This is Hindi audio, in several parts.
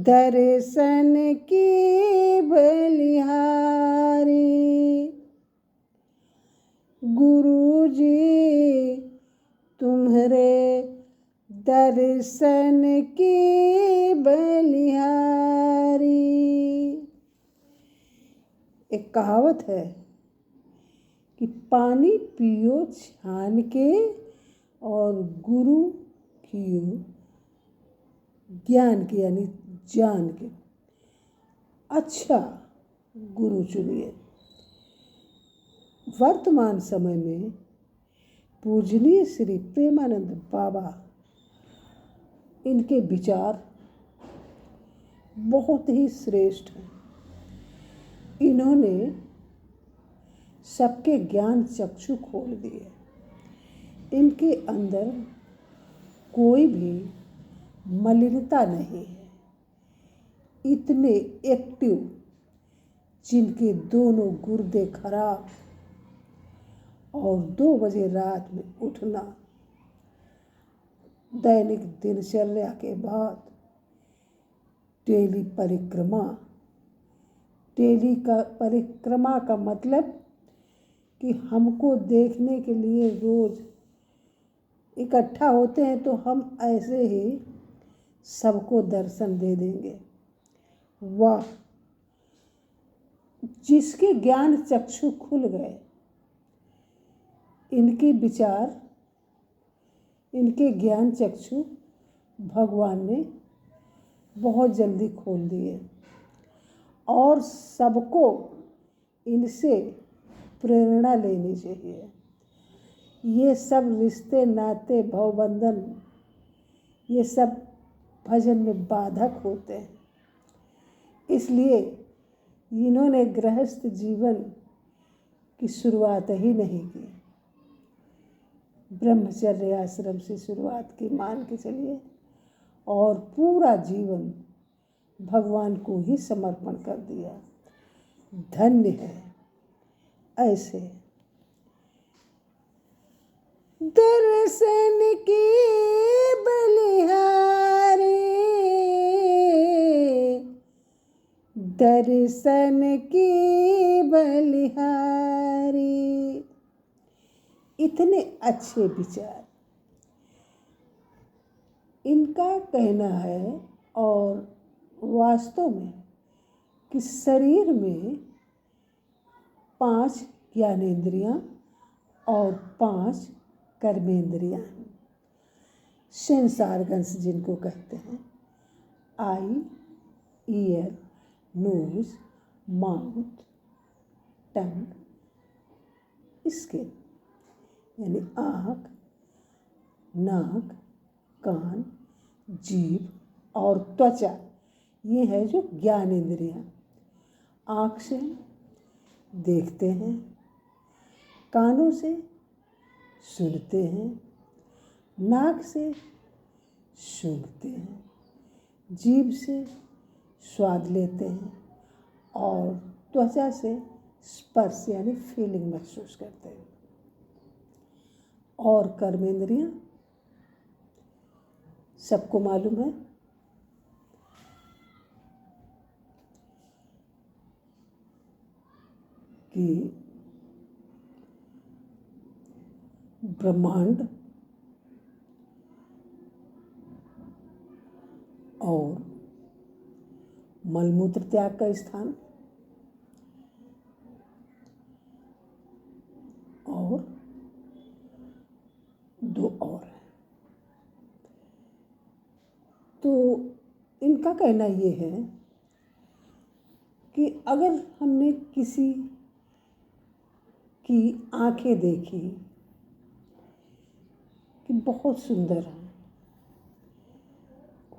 दर्शन की बलिहारी। गुरु जी तुम्हारे दर्शन की बलिहारी। एक कहावत है कि पानी पियो छान के और गुरु कियो ज्ञान के यानी जान के। अच्छा गुरु चुनिए। वर्तमान समय में पूजनीय श्री प्रेमानंद बाबा, इनके विचार बहुत ही श्रेष्ठ हैं। इन्होंने सबके ज्ञान चक्षु खोल दिए। इनके अंदर कोई भी मलिनता नहीं है। इतने एक्टिव, जिनके दोनों गुर्दे खराब और 2 बजे रात में उठना, दैनिक दिनचर्या के बाद डेली परिक्रमा। डेली का परिक्रमा का मतलब कि हमको देखने के लिए रोज इकट्ठा होते हैं तो हम ऐसे ही सबको दर्शन दे देंगे। वाह! जिसके ज्ञान चक्षु खुल गए, इनके विचार, इनके ज्ञान चक्षु भगवान ने बहुत जल्दी खोल दिए और सबको इनसे प्रेरणा लेनी चाहिए। ये सब रिश्ते नाते भवबंधन, ये सब भजन में बाधक होते हैं। इसलिए इन्होंने गृहस्थ जीवन की शुरुआत ही नहीं की। ब्रह्मचर्य आश्रम से शुरुआत की, मान के चलिए, और पूरा जीवन भगवान को ही समर्पण कर दिया। धन्य है ऐसे दर्शन की बलिहारी। दर्शन की बलिहारी। इतने अच्छे विचार इनका कहना है। और वास्तव में कि शरीर में 5 ज्ञानेंद्रियां और 5 कर्मेंद्रियां हैं। सेंस ऑर्गन्स जिनको कहते हैं, आई, ईयर, नोज, माउथ, टंग, स्किन यानी आँख, नाक, कान, जीभ और त्वचा। ये है जो ज्ञानेंद्रियां। आँख से देखते हैं, कानों से सुनते हैं, नाक से सूंघते हैं, जीभ से स्वाद लेते हैं और त्वचा से स्पर्श यानी फीलिंग महसूस करते हैं। और कर्मेंद्रियां सबको मालूम है कि ब्रह्मांड और मलमूत्र त्याग का स्थान और 2 और है। तो इनका कहना ये है कि अगर हमने किसी की आंखें देखी कि बहुत सुंदर है,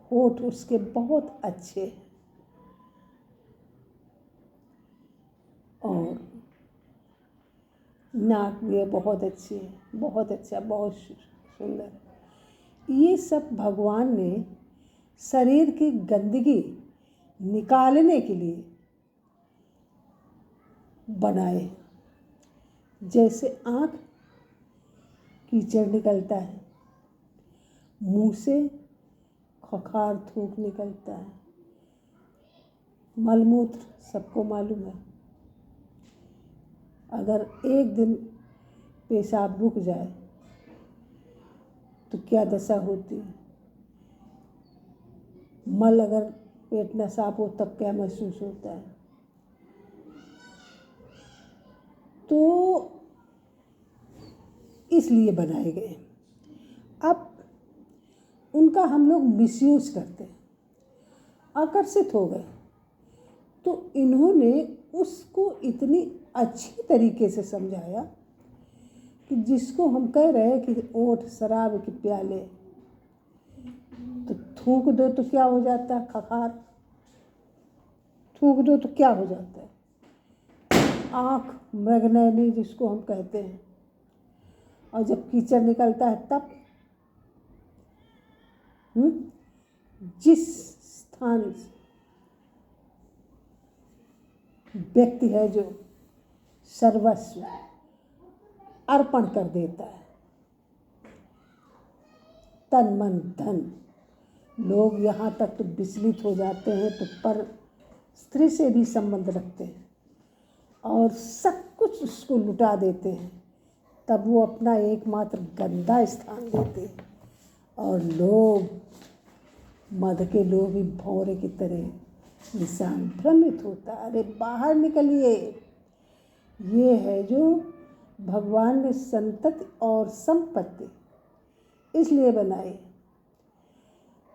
होठ उसके बहुत अच्छे हैं और नाक भी बहुत अच्छी है, बहुत अच्छा, बहुत सुंदर। ये सब भगवान ने शरीर की गंदगी निकालने के लिए बनाए। जैसे आँख कीचड़ निकलता है, मुंह से खखार थूक निकलता है, मलमूत्र सबको मालूम है। अगर एक दिन पेशाब रुक जाए तो क्या दशा होती है। मल अगर पेट न साफ हो तब क्या महसूस होता है। तो इसलिए बनाए गए। अब उनका हम लोग मिसयूज करते हैं, आकर्षित हो गए। तो इन्होंने उसको इतनी अच्छी तरीके से समझाया कि जिसको हम कह रहे हैं कि ओठ शराब के प्याले, तो थूक दो तो क्या हो जाता है, खखार। थूक दो तो क्या हो जाता है, आँख मृगनयनी जिसको हम कहते हैं। और जब कीचड़ निकलता है तब जिस स्थान व्यक्ति है जो सर्वस्व अर्पण कर देता है, तन मन धन, लोग यहाँ तक तो विचलित हो जाते हैं तो पर स्त्री से भी संबंध रखते हैं और सब कुछ उसको लुटा देते हैं, तब वो अपना एकमात्र गंदा स्थान देते हैं। और लोग, मध के लोग भी भौरे की तरह निशान भ्रमित होता, अरे बाहर निकलिए। ये है जो भगवान ने संतति और संपत्ति इसलिए बनाई।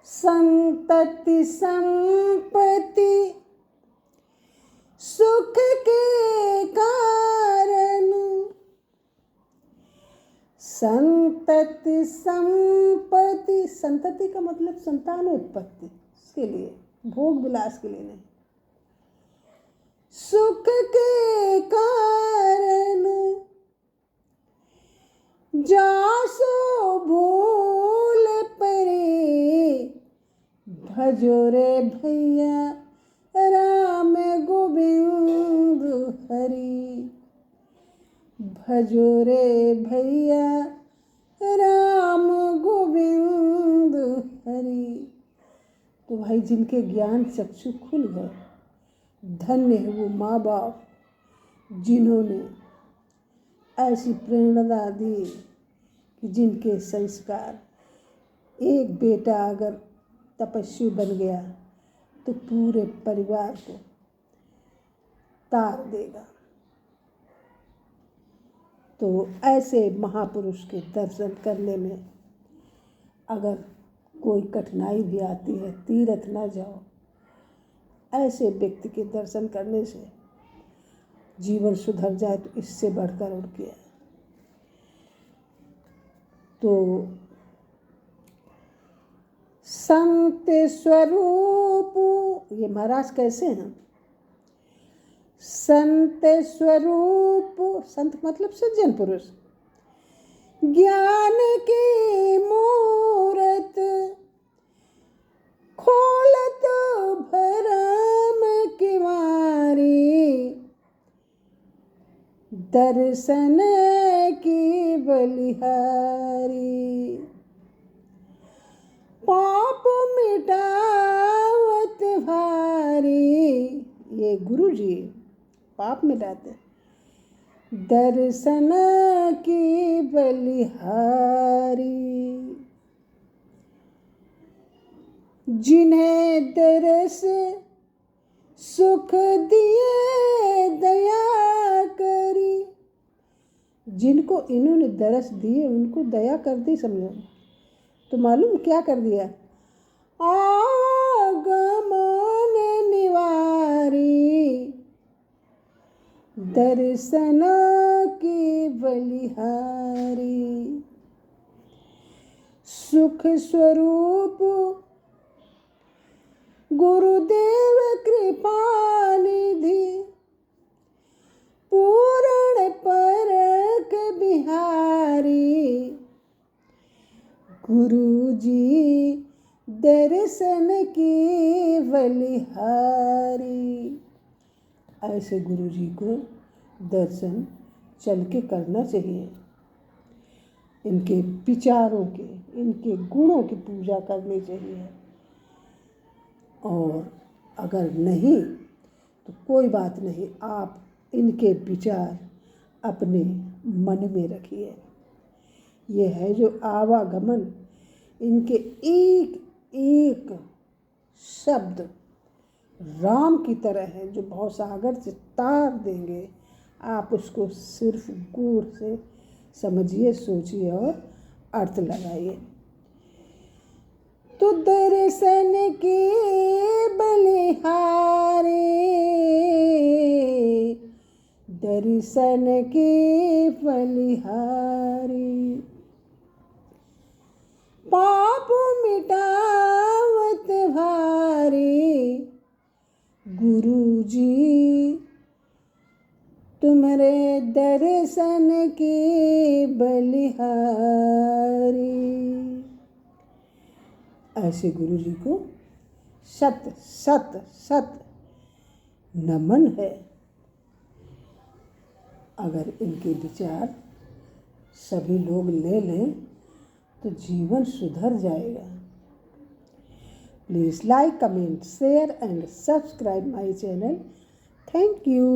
संतति संपत्ति सुख के कारण, संतति संपत्ति, संतति का मतलब संतान उत्पत्ति, इसके लिए, भोग विलास के लिए नहीं। सुख के कारण जासो भूल परे, भजो रे भैया राम गोविंद हरि, भजो रे भैया राम गोविंद हरि। तो भाई जिनके ज्ञान चक्षु खुल गए, धन्य है वो माँ बाप जिन्होंने ऐसी प्रेरणा दी कि जिनके संस्कार, एक बेटा अगर तपस्वी बन गया तो पूरे परिवार को तार देगा। तो ऐसे महापुरुष के दर्शन करने में अगर कोई कठिनाई भी आती है, तीर्थ ना जाओ, ऐसे व्यक्ति के दर्शन करने से जीवन सुधर जाए तो इससे बढ़कर और क्या। तो संत स्वरूप, ये महाराज कैसे हैं? संत स्वरूप, संत मतलब सज्जन पुरुष, ज्ञान की मूरत खोलत भरम की मारी, दर्शन की बलिहारी, पाप मिटावत भारी। ये गुरु जी पाप मिटाते, दर्शन की बलिहारी, जिन्हें दरस सुख दिए दया करी। जिनको इन्होंने दरस दिए उनको दया कर दी, समझो। तो मालूम क्या कर दिया? आगमन निवारी, दर्शन की बलिहारी, सुख स्वरूप गुरुदेव कृपा निधि, पूर्ण परक बिहारी, गुरु जी दर्शन की बलिहारी। ऐसे गुरु जी को दर्शन चल के करना चाहिए। इनके विचारों के, इनके गुणों की पूजा करनी चाहिए। और अगर नहीं तो कोई बात नहीं, आप इनके विचार अपने मन में रखिए। ये है जो आवागमन, इनके एक एक शब्द राम की तरह है जो भवसागर से तार देंगे। आप उसको सिर्फ गौर से समझिए, सोचिए और अर्थ लगाइए। तो दर्शन के बलिहारे, दर्शन के बलिहारे, पाप मिटावत भारी, गुरु जी तुम्हारे दर्शन के बलिहारी। ऐसे गुरु जी को सत सत सत नमन है। अगर इनके विचार सभी लोग ले लें तो जीवन सुधर जाएगा। Please like, comment, share and subscribe my channel. Thank you.